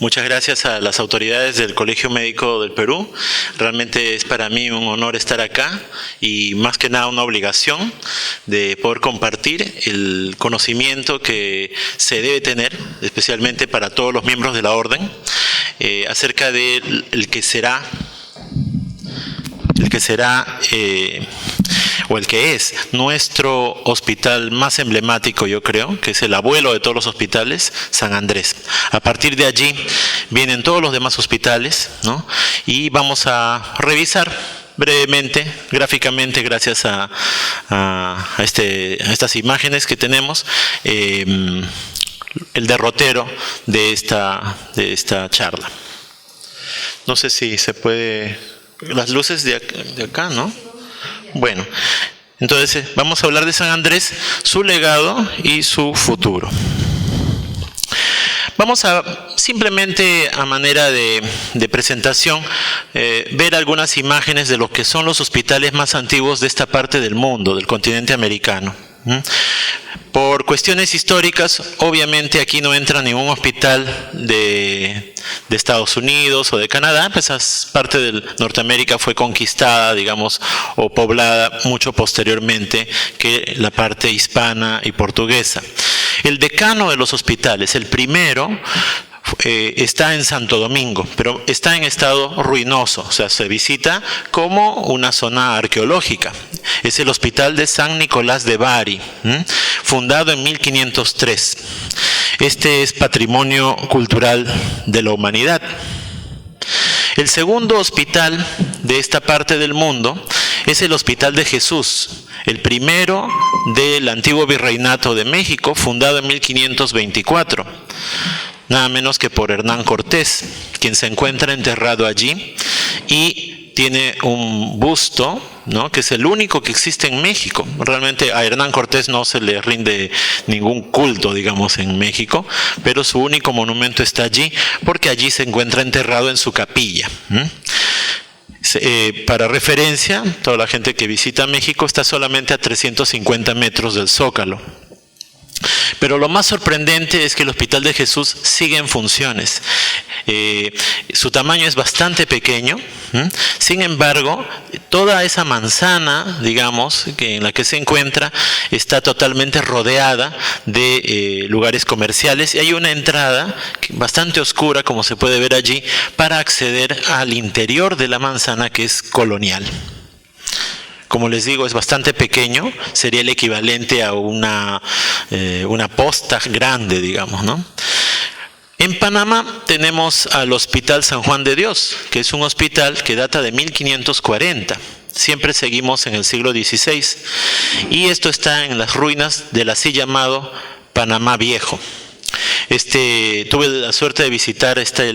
Muchas gracias a las autoridades del Colegio Médico del Perú. Realmente es para mí un honor estar acá y más que nada una obligación de poder compartir el conocimiento que se debe tener, especialmente para todos los miembros de la orden, acerca de el que es nuestro hospital más emblemático, yo creo, que es el abuelo de todos los hospitales, San Andrés. A partir de allí vienen todos los demás hospitales, ¿no? Y vamos a revisar brevemente, gráficamente, gracias a estas imágenes que tenemos, el derrotero de esta charla. No sé si se puede... Las luces de acá, ¿no? Bueno, entonces vamos a hablar de San Andrés, su legado y su futuro. Vamos a, simplemente a manera de presentación, ver algunas imágenes de lo que son los hospitales más antiguos de esta parte del mundo, del continente americano. Por cuestiones históricas, obviamente aquí no entra ningún hospital de Estados Unidos o de Canadá, pues esa parte de Norteamérica fue conquistada, digamos, o poblada mucho posteriormente que la parte hispana y portuguesa. El decano de los hospitales, el primero, está en Santo Domingo, pero está en estado ruinoso, o sea, se visita como una zona arqueológica. Es el Hospital de San Nicolás de Bari, fundado en 1503. Este es patrimonio cultural de la humanidad. El segundo hospital de esta parte del mundo es el Hospital de Jesús, el primero del antiguo Virreinato de México, fundado en 1524. Nada menos que por Hernán Cortés, quien se encuentra enterrado allí y tiene un busto, ¿no?, que es el único que existe en México. Realmente a Hernán Cortés no se le rinde ningún culto, digamos, en México, pero su único monumento está allí porque allí se encuentra enterrado en su capilla. Para referencia, toda la gente que visita México está solamente a 350 metros del Zócalo. Pero lo más sorprendente es que el Hospital de Jesús sigue en funciones. Su tamaño es bastante pequeño, sin embargo, toda esa manzana, digamos, en la que se encuentra, está totalmente rodeada de lugares comerciales y hay una entrada bastante oscura, como se puede ver allí, para acceder al interior de la manzana, que es colonial. Como les digo, es bastante pequeño, sería el equivalente a una posta grande, digamos, ¿no? En Panamá tenemos al Hospital San Juan de Dios, que es un hospital que data de 1540. Siempre seguimos en el siglo XVI. Y esto está en las ruinas del así llamado Panamá Viejo. Tuve la suerte de visitar este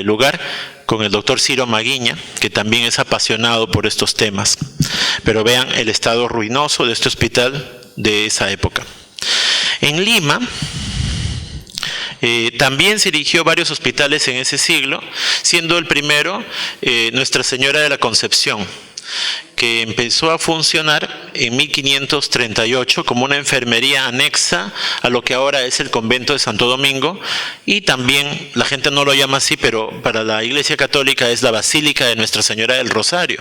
lugar con el doctor Ciro Maguiña, que también es apasionado por estos temas. Pero vean el estado ruinoso de este hospital de esa época. En Lima, también se erigió varios hospitales en ese siglo, siendo el primero Nuestra Señora de la Concepción, que empezó a funcionar en 1538 como una enfermería anexa a lo que ahora es el convento de Santo Domingo, y también, la gente no lo llama así, pero para la Iglesia Católica es la Basílica de Nuestra Señora del Rosario.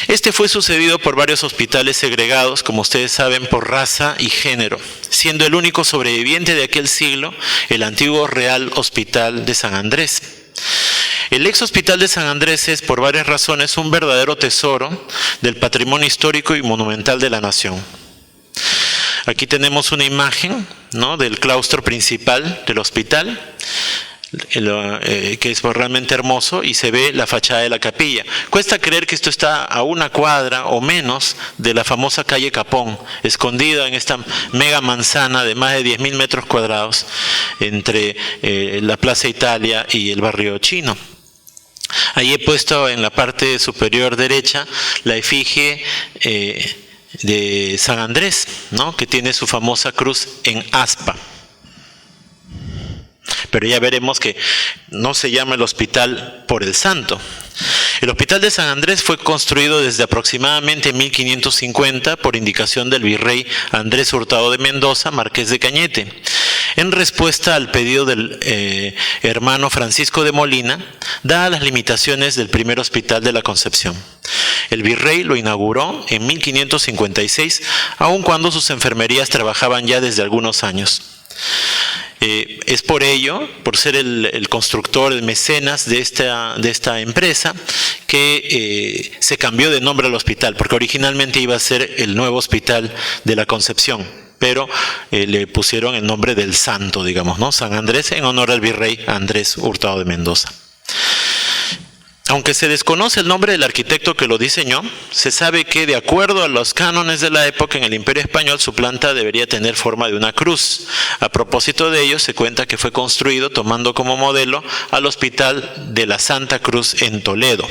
Este fue sucedido por varios hospitales segregados, como ustedes saben, por raza y género, siendo el único sobreviviente de aquel siglo el antiguo Real Hospital de San Andrés. El ex Hospital de San Andrés es, por varias razones, un verdadero tesoro del patrimonio histórico y monumental de la nación. Aquí tenemos una imagen, ¿no?, del claustro principal del hospital, que es realmente hermoso, y se ve la fachada de la capilla. Cuesta creer que esto está a una cuadra o menos de la famosa calle Capón, escondida en esta mega manzana de más de 10.000 metros cuadrados entre la Plaza Italia y el barrio chino. Ahí he puesto en la parte superior derecha la efigie de San Andrés, ¿no?, que tiene su famosa cruz en aspa. Pero ya veremos que no se llama el hospital por el santo. El Hospital de San Andrés fue construido desde aproximadamente 1550 por indicación del virrey Andrés Hurtado de Mendoza, marqués de Cañete, en respuesta al pedido del hermano Francisco de Molina, dadas las limitaciones del primer hospital de la Concepción. El virrey lo inauguró en 1556, aun cuando sus enfermerías trabajaban ya desde algunos años. Es por ello, por ser el constructor, el mecenas de esta empresa, que se cambió de nombre al hospital, porque originalmente iba a ser el nuevo Hospital de la Concepción, pero le pusieron el nombre del santo, digamos, ¿no? San Andrés, en honor al virrey Andrés Hurtado de Mendoza. Aunque se desconoce el nombre del arquitecto que lo diseñó, se sabe que, de acuerdo a los cánones de la época, en el Imperio Español su planta debería tener forma de una cruz. A propósito de ello, se cuenta que fue construido tomando como modelo al Hospital de la Santa Cruz en Toledo.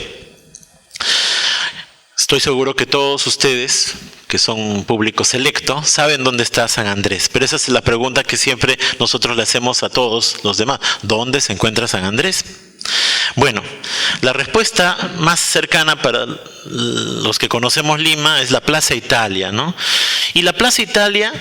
Estoy seguro que todos ustedes, que son un público selecto, saben dónde está San Andrés, pero esa es la pregunta que siempre nosotros le hacemos a todos los demás. ¿Dónde se encuentra San Andrés? Bueno, la respuesta más cercana para los que conocemos Lima es la Plaza Italia, ¿no? Y la Plaza Italia,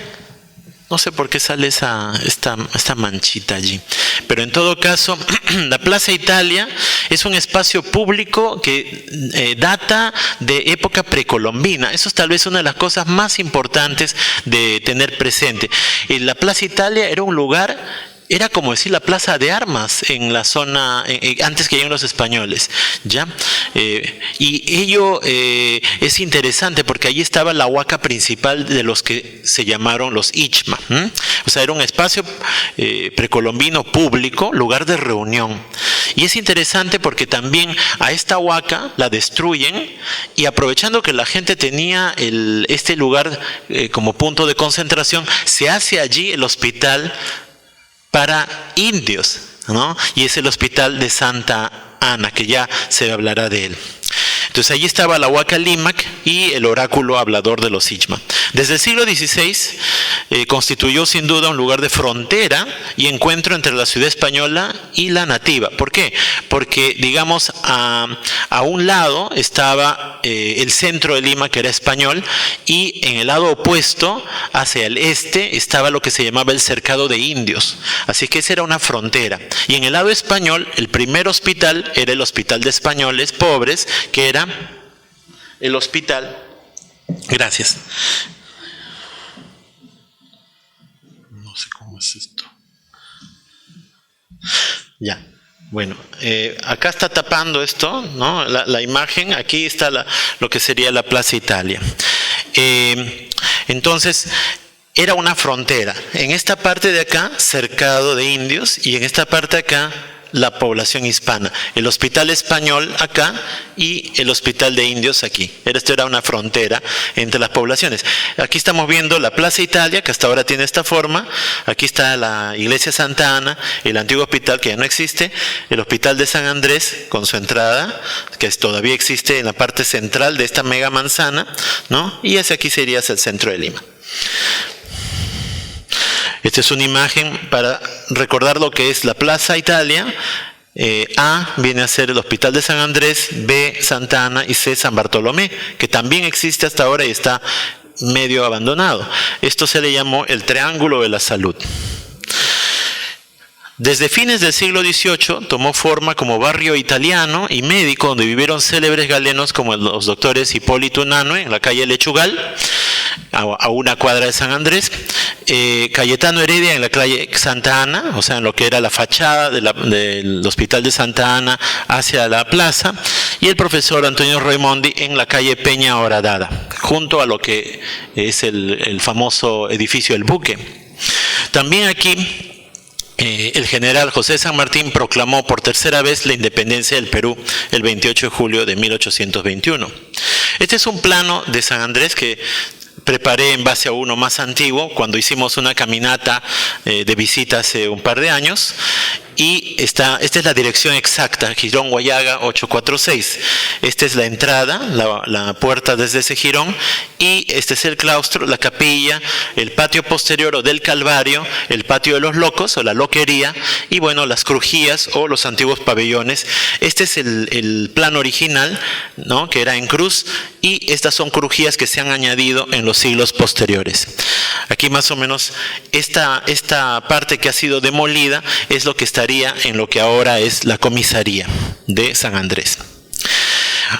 no sé por qué sale esta manchita allí, pero en todo caso, la Plaza Italia es un espacio público que data de época precolombina. Eso es tal vez una de las cosas más importantes de tener presente. La Plaza Italia era un lugar... Era como decir la plaza de armas en la zona, antes que lleguen los españoles, ¿ya? Y ello es interesante porque allí estaba la huaca principal de los que se llamaron los Ichma. O sea, era un espacio precolombino público, lugar de reunión. Y es interesante porque también a esta huaca la destruyen y, aprovechando que la gente tenía este lugar como punto de concentración, se hace allí el hospital para indios, ¿no? Y es el Hospital de Santa Ana, que ya se hablará de él. Entonces allí estaba la Huaca Límac y el oráculo hablador de los Ichma. Desde el siglo XVI constituyó sin duda un lugar de frontera y encuentro entre la ciudad española y la nativa. ¿Por qué? Porque, digamos, a un lado estaba el centro de Lima, que era español, y en el lado opuesto, hacia el este, estaba lo que se llamaba el cercado de indios. Así que esa era una frontera. Y en el lado español, el primer hospital era el Hospital de Españoles Pobres, que era el hospital... Gracias. No sé cómo es esto. Ya. Bueno, acá está tapando esto, ¿no? La imagen. Aquí está lo que sería la Plaza Italia. Entonces, era una frontera. En esta parte de acá, cercado de indios, y en esta parte de acá, la población hispana. El hospital español acá y el hospital de indios aquí. Esto era una frontera entre las poblaciones. Aquí estamos viendo la Plaza Italia, que hasta ahora tiene esta forma. Aquí está la Iglesia Santa Ana, el antiguo hospital que ya no existe, el Hospital de San Andrés con su entrada, que todavía existe en la parte central de esta mega manzana, ¿no? Y hacia aquí sería hacia el centro de Lima. Esta es una imagen para recordar lo que es la Plaza Italia. A viene a ser el Hospital de San Andrés, B Santa Ana y C San Bartolomé, que también existe hasta ahora y está medio abandonado. Esto se le llamó el Triángulo de la Salud. Desde fines del siglo XVIII tomó forma como barrio italiano y médico, donde vivieron célebres galenos como los doctores Hipólito Unanue en la calle Lechugal, a una cuadra de San Andrés, Cayetano Heredia en la calle Santa Ana, o sea, en lo que era la fachada del Hospital de Santa Ana hacia la plaza, y el profesor Antonio Raimondi en la calle Peña Horadada, junto a lo que es el famoso edificio El Buque. También aquí el general José San Martín proclamó por tercera vez la independencia del Perú el 28 de julio de 1821. Este es un plano de San Andrés que preparé en base a uno más antiguo, cuando hicimos una caminata de visita hace un par de años, y esta es la dirección exacta, Jirón Guayaga 846. Esta es la entrada, la puerta desde ese jirón, y este es el claustro, la capilla, el patio posterior o del Calvario, el patio de los locos o la loquería, y bueno, las crujías o los antiguos pabellones. Este es el plano original, ¿no?, que era en cruz, y estas son crujías que se han añadido en los siglos posteriores. Aquí más o menos esta parte que ha sido demolida es lo que estaría en lo que ahora es la comisaría de San Andrés.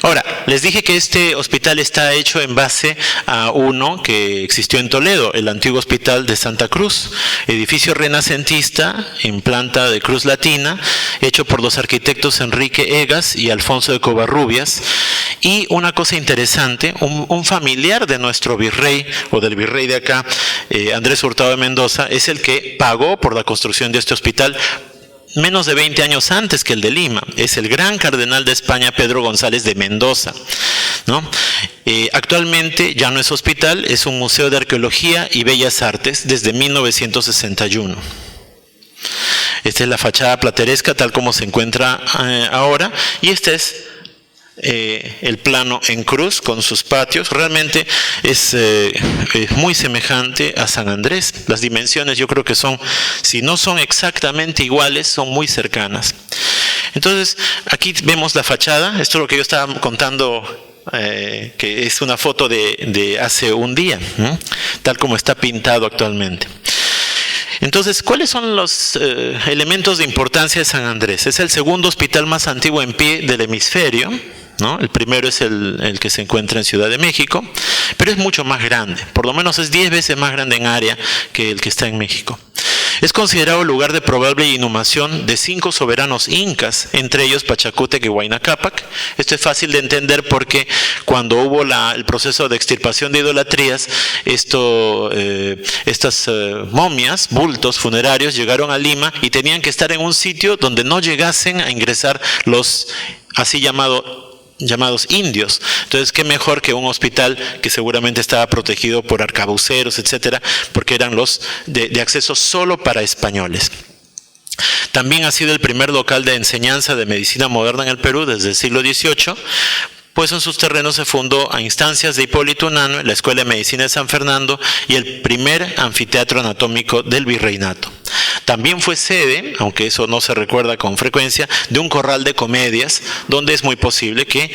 Ahora, les dije que este hospital está hecho en base a uno que existió en Toledo, el antiguo Hospital de Santa Cruz, edificio renacentista en planta de cruz latina, hecho por los arquitectos Enrique Egas y Alfonso de Covarrubias. Y una cosa interesante, un familiar de nuestro virrey, o del virrey de acá, Andrés Hurtado de Mendoza, es el que pagó por la construcción de este hospital menos de 20 años antes que el de Lima. Es el gran cardenal de España, Pedro González de Mendoza, ¿no? Actualmente ya no es hospital, es un museo de arqueología y bellas artes desde 1961. Esta es la fachada plateresca tal como se encuentra ahora, y este es el plano en cruz con sus patios. Realmente es muy semejante a San Andrés. Las dimensiones yo creo que son, si no son exactamente iguales, son muy cercanas. Entonces aquí vemos la fachada. Esto es lo que yo estaba contando, que es una foto de hace un día, ¿no?, tal como está pintado actualmente. Entonces, ¿cuáles son los elementos de importancia de San Andrés? Es el segundo hospital más antiguo en pie del hemisferio, ¿no? El primero es el que se encuentra en Ciudad de México, pero es mucho más grande, por lo menos es 10 veces más grande en área que el que está en México. Es considerado lugar de probable inhumación de 5 soberanos incas, entre ellos Pachacútec y Huayna Cápac. Esto es fácil de entender porque cuando hubo el proceso de extirpación de idolatrías, estas momias, bultos funerarios, llegaron a Lima y tenían que estar en un sitio donde no llegasen a ingresar los así llamados indios. Entonces, qué mejor que un hospital que seguramente estaba protegido por arcabuceros, etcétera, porque eran los de acceso solo para españoles. También ha sido el primer local de enseñanza de medicina moderna en el Perú desde el siglo XVIII, pues en sus terrenos se fundó a instancias de Hipólito Unanue la Escuela de Medicina de San Fernando y el primer anfiteatro anatómico del virreinato. También fue sede, aunque eso no se recuerda con frecuencia, de un corral de comedias, donde es muy posible que,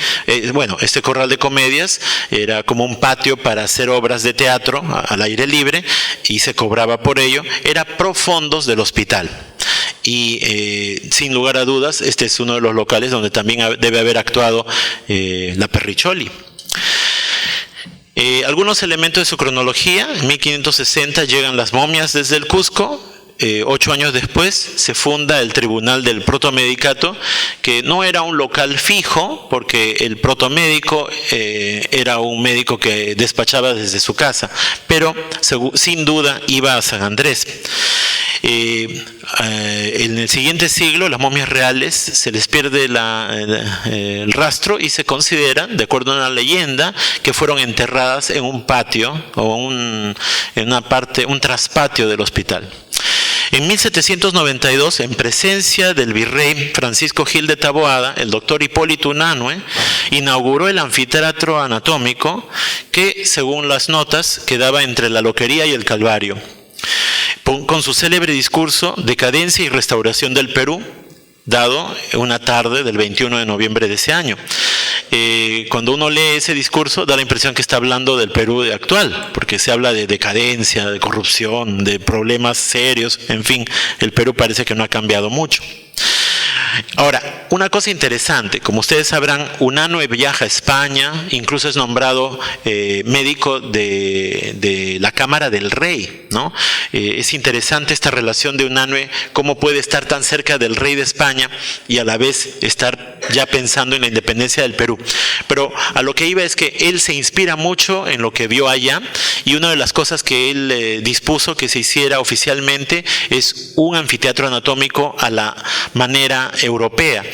este corral de comedias era como un patio para hacer obras de teatro al aire libre y se cobraba por ello, era profondos del hospital. Y sin lugar a dudas, este es uno de los locales donde también debe haber actuado la Perricholi. Algunos elementos de su cronología: en 1560 llegan las momias desde el Cusco. 8 años después se funda el Tribunal del Protomedicato, que no era un local fijo, porque el protomédico era un médico que despachaba desde su casa, pero sin duda iba a San Andrés. En el siguiente siglo, las momias reales se les pierde el rastro y se consideran, de acuerdo a una leyenda, que fueron enterradas en un patio o en un traspatio del hospital. En 1792, en presencia del virrey Francisco Gil de Taboada, el doctor Hipólito Unanue inauguró el anfiteatro anatómico que, según las notas, quedaba entre la Loquería y el Calvario, con su célebre discurso Decadencia y Restauración del Perú, dado una tarde del 21 de noviembre de ese año. Cuando uno lee ese discurso da la impresión que está hablando del Perú actual, porque se habla de decadencia, de corrupción, de problemas serios, en fin, el Perú parece que no ha cambiado mucho. Ahora, una cosa interesante, como ustedes sabrán, Unanue viaja a España, incluso es nombrado médico de la Cámara del Rey, ¿no? Es interesante esta relación de Unanue, cómo puede estar tan cerca del rey de España y a la vez estar ya pensando en la independencia del Perú. Pero a lo que iba es que él se inspira mucho en lo que vio allá, y una de las cosas que él dispuso que se hiciera oficialmente es un anfiteatro anatómico a la manera europea.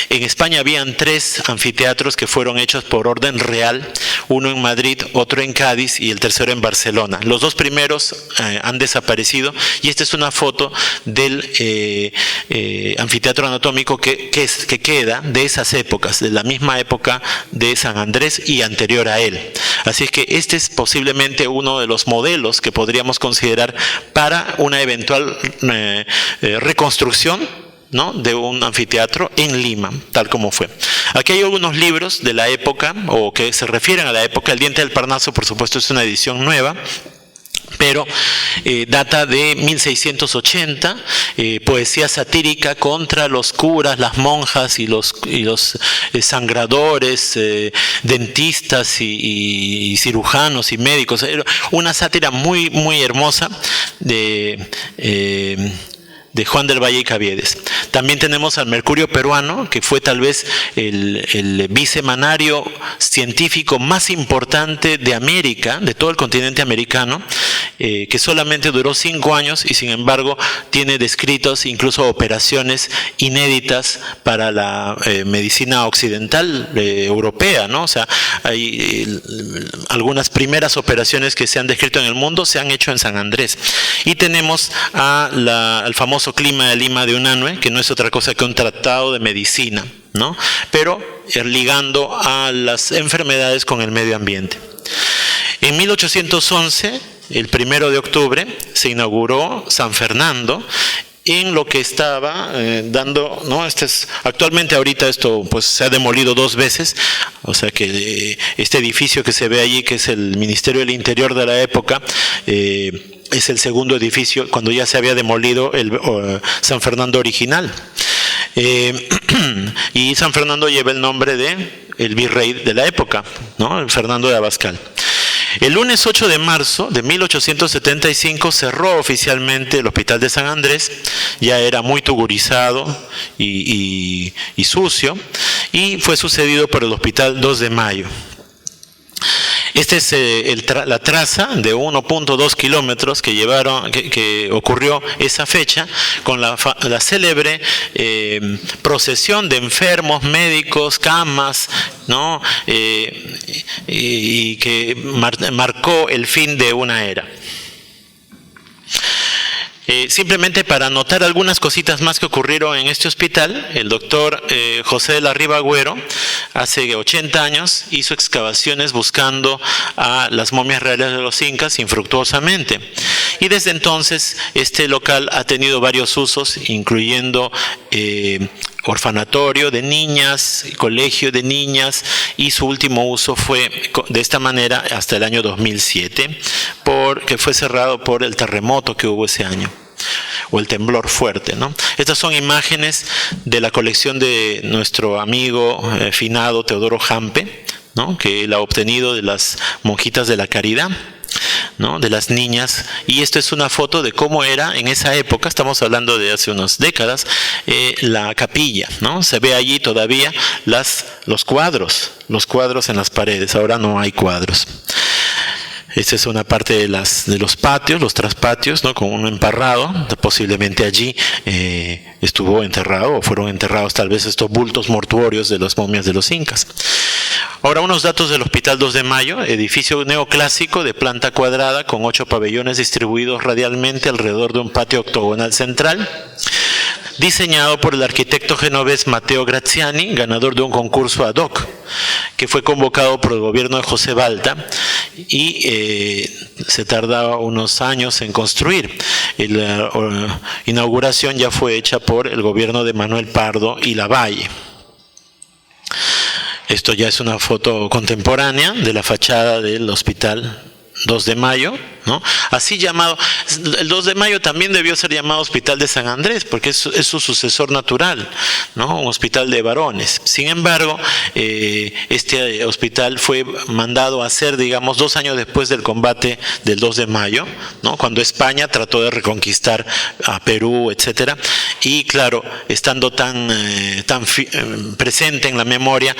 En España habían 3 anfiteatros que fueron hechos por orden real, uno en Madrid, otro en Cádiz y el tercero en Barcelona. Los 2 primeros han desaparecido y esta es una foto del anfiteatro anatómico que queda de esas épocas, de la misma época de San Andrés y anterior a él. Así es que este es posiblemente uno de los modelos que podríamos considerar para una eventual reconstrucción, ¿no?, de un anfiteatro en Lima, tal como fue. Aquí hay algunos libros de la época, o que se refieren a la época. El Diente del Parnaso, por supuesto, es una edición nueva, pero data de 1680, poesía satírica contra los curas, las monjas y los sangradores, dentistas y cirujanos y médicos. Una sátira muy, muy hermosa de Juan del Valle y Caviedes. También tenemos al Mercurio Peruano, que fue tal vez el bisemanario científico más importante de América, de todo el continente americano, que solamente duró 5 años y sin embargo tiene descritos incluso operaciones inéditas para la medicina occidental europea, ¿no? O sea, hay algunas primeras operaciones que se han descrito en el mundo se han hecho en San Andrés. Y tenemos al famoso Clima de Lima de Unanue, que no es otra cosa que un tratado de medicina, ¿no?, pero ligando a las enfermedades con el medio ambiente. En 1811, el 1 de octubre, se inauguró San Fernando, en lo que estaba dando, ¿no? Actualmente ahorita esto pues se ha demolido 2 veces, o sea que este edificio que se ve allí, que es el Ministerio del Interior de la época, es el segundo edificio cuando ya se había demolido el San Fernando original. Y San Fernando lleva el nombre de el virrey de la época, ¿no?, Fernando de Abascal. El lunes 8 de marzo de 1875 cerró oficialmente el Hospital de San Andrés, ya era muy tugurizado y sucio, y fue sucedido por el Hospital 2 de Mayo. Esta es la traza de 1.2 kilómetros que ocurrió esa fecha, con la célebre procesión de enfermos, médicos, camas, ¿no?, y que marcó el fin de una era. Simplemente para anotar algunas cositas más que ocurrieron en este hospital, el doctor José de la Riva Agüero, hace 80 años, hizo excavaciones buscando a las momias reales de los incas infructuosamente. Y desde entonces este local ha tenido varios usos, incluyendo orfanatorio de niñas, colegio de niñas, y su último uso fue de esta manera hasta el año 2007, que fue cerrado por el terremoto que hubo ese año, o el temblor fuerte, ¿no? Estas son imágenes de la colección de nuestro amigo finado Teodoro Jampe, ¿no?, que él ha obtenido de las monjitas de la caridad, ¿no?, de las niñas. Y esto es una foto de cómo era en esa época, estamos hablando de hace unas décadas, la capilla, ¿no? Se ve allí todavía los cuadros en las paredes. Ahora no hay cuadros. Esta es una parte de los patios, los traspatios, ¿no?, con uno emparrado. Posiblemente allí estuvo enterrado, o fueron enterrados tal vez estos bultos mortuorios de las momias de los incas. Ahora unos datos del Hospital 2 de Mayo, edificio neoclásico de planta cuadrada con 8 pabellones distribuidos radialmente alrededor de un patio octogonal central, diseñado por el arquitecto genovés Matteo Graziani, ganador de un concurso ad hoc, que fue convocado por el gobierno de José Balta, y se tardaba unos años en construir. La inauguración ya fue hecha por el gobierno de Manuel Pardo y Lavalle. Esto ya es una foto contemporánea de la fachada del Hospital 2 de Mayo, ¿no? Así llamado, el 2 de Mayo también debió ser llamado Hospital de San Andrés, porque es su sucesor natural, ¿no?, un hospital de varones. Sin embargo, este hospital fue mandado a hacer, digamos, 2 años después del combate del 2 de Mayo, ¿no?, cuando España trató de reconquistar a Perú, etcétera, y claro, estando tan presente en la memoria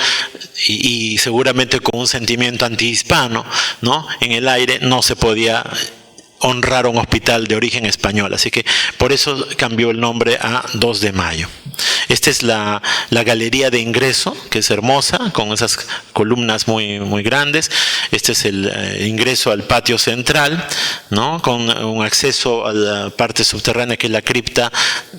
y seguramente con un sentimiento antihispano, ¿no?, en el aire, no se podía honrar un hospital de origen español, así que por eso cambió el nombre a 2 de Mayo. Esta es la galería de ingreso, que es hermosa, con esas columnas muy grandes. Este es el ingreso al patio central, ¿no? Con un acceso a la parte subterránea, que es la cripta,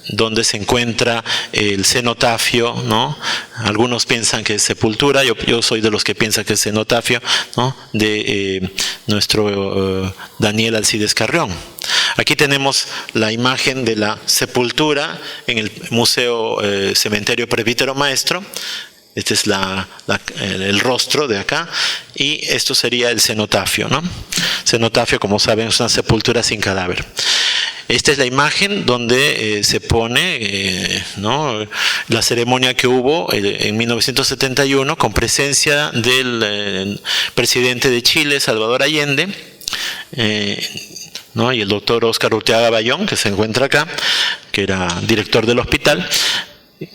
donde se encuentra el cenotafio, ¿no? Algunos piensan que es sepultura, yo soy de los que piensan que es cenotafio, ¿no? De nuestro Daniel Alcides Carrión. Aquí tenemos la imagen de la sepultura en el Museo Cementerio Presbítero Maestro. Este es el rostro de acá, y esto sería el cenotafio, ¿no? Cenotafio, como saben, es una sepultura sin cadáver. Esta es la imagen donde se pone, ¿no?, la ceremonia que hubo en 1971 con presencia del presidente de Chile, Salvador Allende, ¿no?, y el doctor Óscar Urteaga Bayón, que se encuentra acá, que era director del hospital,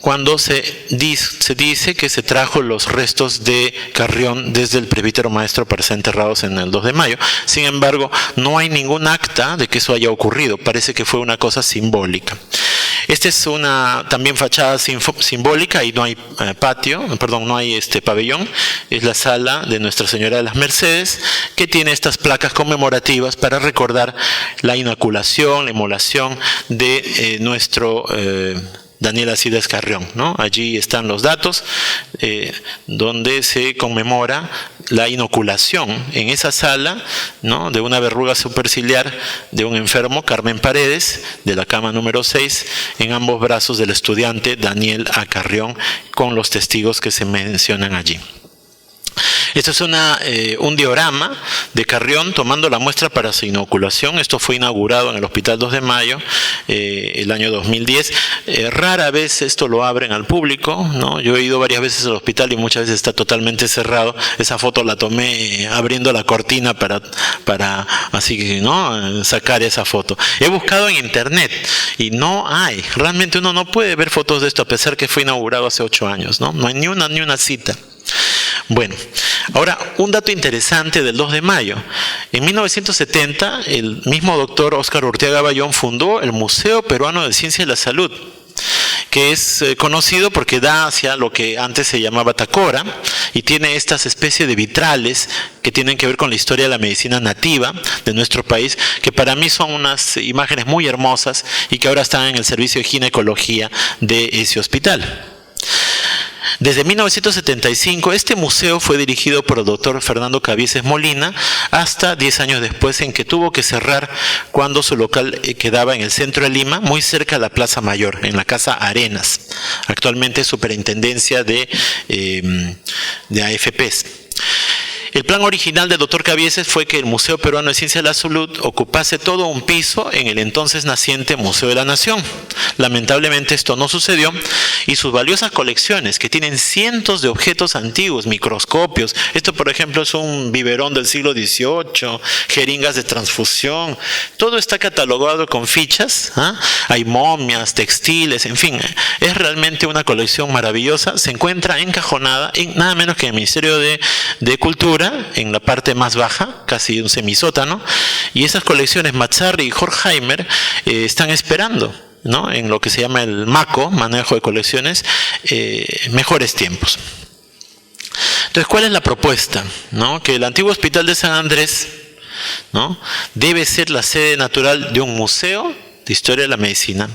cuando se dice que se trajo los restos de Carrión desde el Presbítero Maestro para ser enterrados en el 2 de mayo. Sin embargo, no hay ningún acta de que eso haya ocurrido. Parece que fue una cosa simbólica. Esta es una también fachada simbólica, y no hay no hay pabellón. Es la sala de Nuestra Señora de las Mercedes, que tiene estas placas conmemorativas para recordar la inoculación, la inmolación de nuestro Daniel Alcides Carrión, ¿no? Allí están los datos donde se conmemora la inoculación en esa sala, ¿no?, de una verruga superciliar de un enfermo, Carmen Paredes, de la cama número 6, en ambos brazos del estudiante Daniel A. Carrión, con los testigos que se mencionan allí. Esto es un diorama de Carrión tomando la muestra para su inoculación. Esto fue inaugurado en el Hospital 2 de Mayo el año 2010. Rara vez esto lo abren al público, ¿no? Yo he ido varias veces al hospital y muchas veces está totalmente cerrado. Esa foto la tomé abriendo la cortina para así, ¿no?, sacar esa foto. He buscado en internet y no hay. Realmente uno no puede ver fotos de esto, a pesar que fue inaugurado hace 8 años, ¿no? No hay ni una cita. Bueno, ahora un dato interesante del 2 de mayo. En 1970, el mismo doctor Óscar Urteaga Bayón fundó el Museo Peruano de Ciencia y la Salud, que es conocido porque da hacia lo que antes se llamaba Tacora, y tiene estas especies de vitrales que tienen que ver con la historia de la medicina nativa de nuestro país, que para mí son unas imágenes muy hermosas y que ahora están en el servicio de ginecología de ese hospital. Desde 1975, este museo fue dirigido por el doctor Fernando Cabieces Molina, hasta 10 años después, en que tuvo que cerrar cuando su local quedaba en el centro de Lima, muy cerca de la Plaza Mayor, en la Casa Arenas. Actualmente es superintendencia de AFPs. El plan original del doctor Cabieces fue que el Museo Peruano de Ciencia de la Salud ocupase todo un piso en el entonces naciente Museo de la Nación. Lamentablemente esto no sucedió, y sus valiosas colecciones, que tienen cientos de objetos antiguos, microscopios, esto por ejemplo es un biberón del siglo XVIII, jeringas de transfusión, todo está catalogado con fichas, hay momias, textiles, en fin, es realmente una colección maravillosa. Se encuentra encajonada en nada menos que en el Ministerio de Cultura, en la parte más baja, casi un semisótano, y esas colecciones Mazzarri y Horkheimer están esperando, ¿no?, en lo que se llama el MACO, manejo de colecciones, mejores tiempos. Entonces, ¿cuál es la propuesta? ¿No? Que el antiguo Hospital de San Andrés, ¿no?, debe ser la sede natural de un museo de historia de la medicina,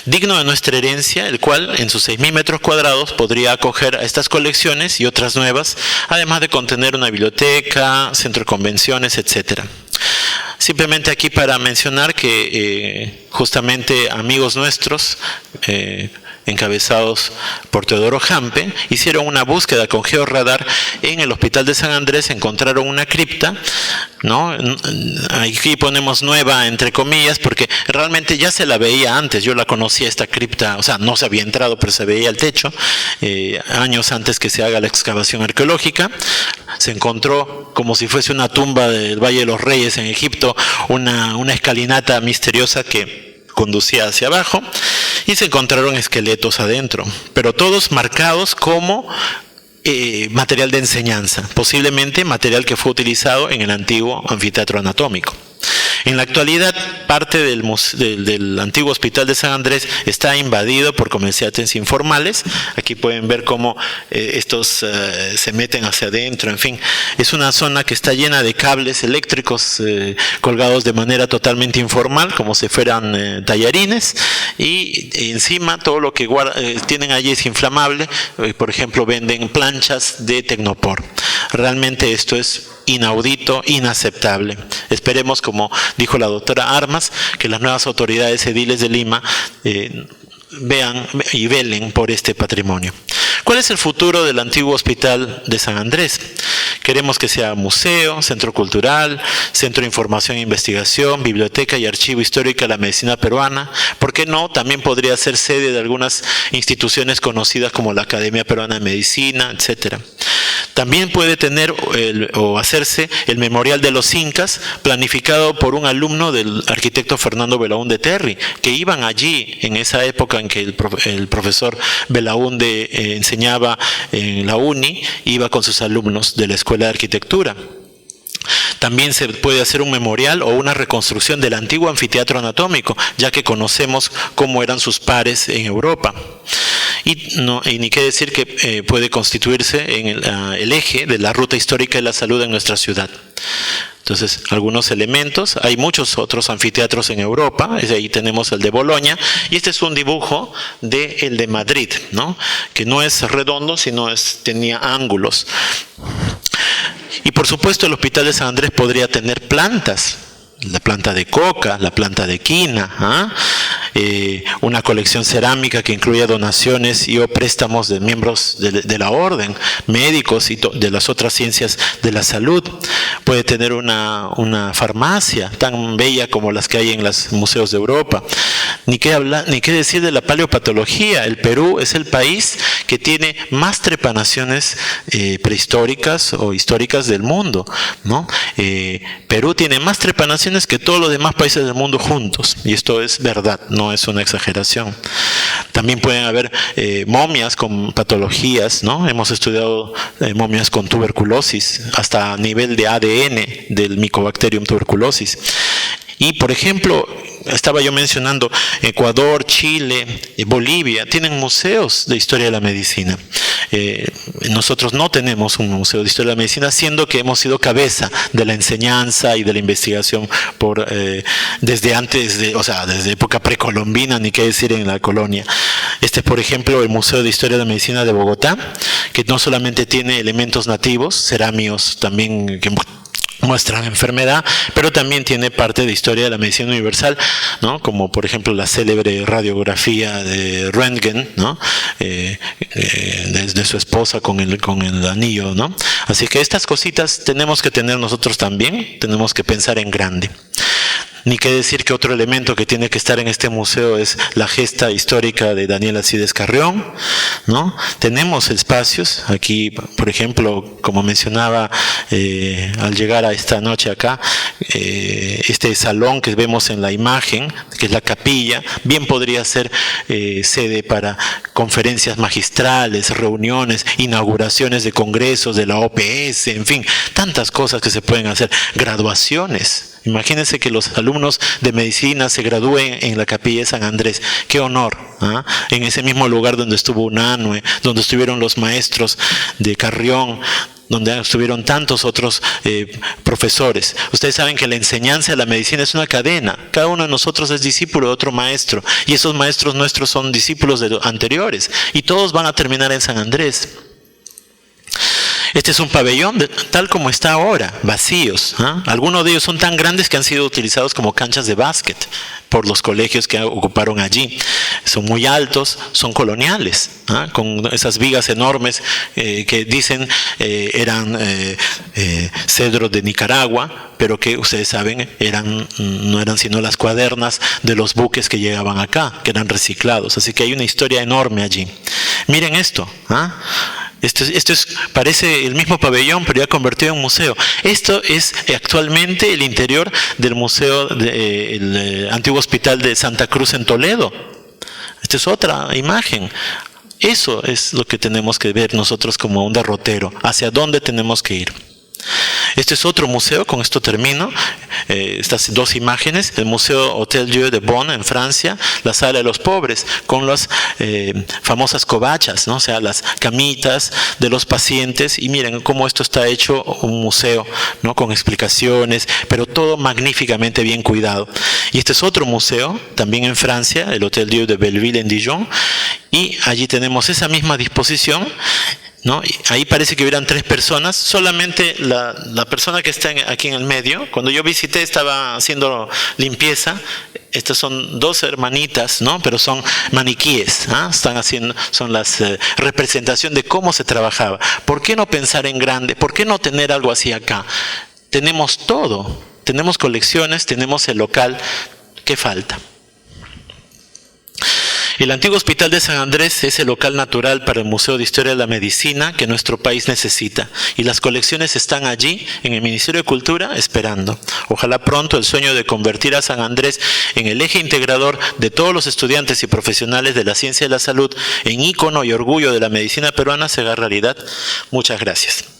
digno de nuestra herencia, el cual en sus 6.000 metros cuadrados podría acoger a estas colecciones y otras nuevas, además de contener una biblioteca, centro de convenciones, etcétera. Simplemente aquí para mencionar que justamente amigos nuestros, encabezados por Teodoro Hampe, hicieron una búsqueda con georradar en el Hospital de San Andrés, encontraron una cripta, ¿no? Aquí ponemos nueva entre comillas porque realmente ya se la veía antes. Yo la conocía, esta cripta, o sea, no se había entrado, pero se veía el techo años antes que se haga la excavación arqueológica. Se encontró, como si fuese una tumba del Valle de los Reyes en Egipto, una escalinata misteriosa que conducía hacia abajo, y se encontraron esqueletos adentro, pero todos marcados como material de enseñanza, posiblemente material que fue utilizado en el antiguo anfiteatro anatómico. En la actualidad, parte del antiguo hospital de San Andrés está invadido por comerciantes informales. Aquí pueden ver cómo estos se meten hacia adentro, en fin. Es una zona que está llena de cables eléctricos colgados de manera totalmente informal, como si fueran tallarines, y encima todo lo que tienen allí es inflamable. Por ejemplo, venden planchas de Tecnopor. Realmente esto es inaudito, inaceptable. Esperemos, como dijo la doctora Armas, que las nuevas autoridades ediles de Lima vean y velen por este patrimonio. ¿Cuál es el futuro del antiguo hospital de San Andrés? Queremos que sea museo, centro cultural, centro de información e investigación, biblioteca y archivo histórico de la medicina peruana. ¿Por qué no? También podría ser sede de algunas instituciones conocidas como la Academia Peruana de Medicina, etcétera. También puede tener o hacerse el Memorial de los Incas, planificado por un alumno del arquitecto Fernando Belaúnde Terry, que iban allí en esa época en que el profesor Belaúnde enseñaba en la UNI, iba con sus alumnos de la Escuela de Arquitectura. También se puede hacer un memorial o una reconstrucción del antiguo anfiteatro anatómico, ya que conocemos cómo eran sus pares en Europa. Y ni qué decir que puede constituirse en el eje de la ruta histórica de la salud en nuestra ciudad. Entonces, algunos elementos, hay muchos otros anfiteatros en Europa, ahí tenemos el de Bolonia, y este es un dibujo del de Madrid, ¿no? Que no es redondo, sino tenía ángulos. Y por supuesto el Hospital de San Andrés podría tener plantas, la planta de coca, la planta de quina, una colección cerámica que incluya donaciones y o préstamos de miembros de la orden, médicos y de las otras ciencias de la salud. Puede tener una farmacia tan bella como las que hay en los museos de Europa. Ni qué decir de la paleopatología. El Perú es el país que tiene más trepanaciones prehistóricas o históricas del mundo, ¿no? Perú tiene más trepanaciones que todos los demás países del mundo juntos, y esto es verdad, no es una exageración. También pueden haber momias con patologías, ¿no? Hemos estudiado momias con tuberculosis, hasta a nivel de ADN del Mycobacterium tuberculosis. Y, por ejemplo, estaba yo mencionando Ecuador, Chile, Bolivia, tienen museos de historia de la medicina. Nosotros no tenemos un museo de historia de la medicina, siendo que hemos sido cabeza de la enseñanza y de la investigación desde antes, desde época precolombina, ni qué decir en la colonia. Por ejemplo, el Museo de Historia de la Medicina de Bogotá, que no solamente tiene elementos nativos, cerámicos también que muestran enfermedad, pero también tiene parte de historia de la medicina universal, ¿no? Como por ejemplo la célebre radiografía de Röntgen, ¿no? De su esposa con el anillo, ¿no? Así que estas cositas tenemos que tener nosotros también, tenemos que pensar en grande. Ni qué decir que otro elemento que tiene que estar en este museo es la gesta histórica de Daniel Alcides Carrión, ¿no? Tenemos espacios, aquí por ejemplo, como mencionaba al llegar a esta noche acá, este salón que vemos en la imagen, que es la capilla, bien podría ser sede para conferencias magistrales, reuniones, inauguraciones de congresos de la OPS, en fin, tantas cosas que se pueden hacer, graduaciones. Imagínense que los alumnos de medicina se gradúen en la capilla de San Andrés. ¡Qué honor! ¿Ah? En ese mismo lugar donde estuvo Unanue, donde estuvieron los maestros de Carrión, donde estuvieron tantos otros profesores. Ustedes saben que la enseñanza de la medicina es una cadena. Cada uno de nosotros es discípulo de otro maestro. Y esos maestros nuestros son discípulos de anteriores. Y todos van a terminar en San Andrés. Este es un pabellón tal como está ahora, vacíos. Algunos de ellos son tan grandes que han sido utilizados como canchas de básquet por los colegios que ocuparon allí. Son muy altos, son coloniales, con esas vigas enormes que dicen eran cedros de Nicaragua, pero que ustedes saben no eran sino las cuadernas de los buques que llegaban acá, que eran reciclados. Así que hay una historia enorme allí. Miren esto, Esto parece el mismo pabellón, pero ya convertido en museo. Esto es actualmente el interior del museo del antiguo hospital de Santa Cruz en Toledo. Esta es otra imagen. Eso es lo que tenemos que ver nosotros como un derrotero. ¿Hacia dónde tenemos que ir? Este es otro museo, con esto termino, estas dos imágenes, el Museo Hotel Dieu de Bonn en Francia, la sala de los pobres, con las famosas covachas, ¿no? O sea, las camitas de los pacientes, y miren cómo esto está hecho un museo, ¿no? Con explicaciones, pero todo magníficamente bien cuidado. Y este es otro museo, también en Francia, el Hotel Dieu de Belleville en Dijon, y allí tenemos esa misma disposición, ¿no? Ahí parece que hubieran 3 personas, solamente la persona que está aquí en el medio. Cuando yo visité estaba haciendo limpieza. Estas son 2 hermanitas, ¿no? Pero son maniquíes, ¿ah? Están haciendo, son las representación de cómo se trabajaba. ¿Por qué no pensar en grande? ¿Por qué no tener algo así acá? Tenemos todo, tenemos colecciones, tenemos el local. ¿Qué falta? El antiguo Hospital de San Andrés es el local natural para el Museo de Historia de la Medicina que nuestro país necesita, y las colecciones están allí en el Ministerio de Cultura esperando. Ojalá pronto el sueño de convertir a San Andrés en el eje integrador de todos los estudiantes y profesionales de la ciencia y la salud, en ícono y orgullo de la medicina peruana, se haga realidad. Muchas gracias.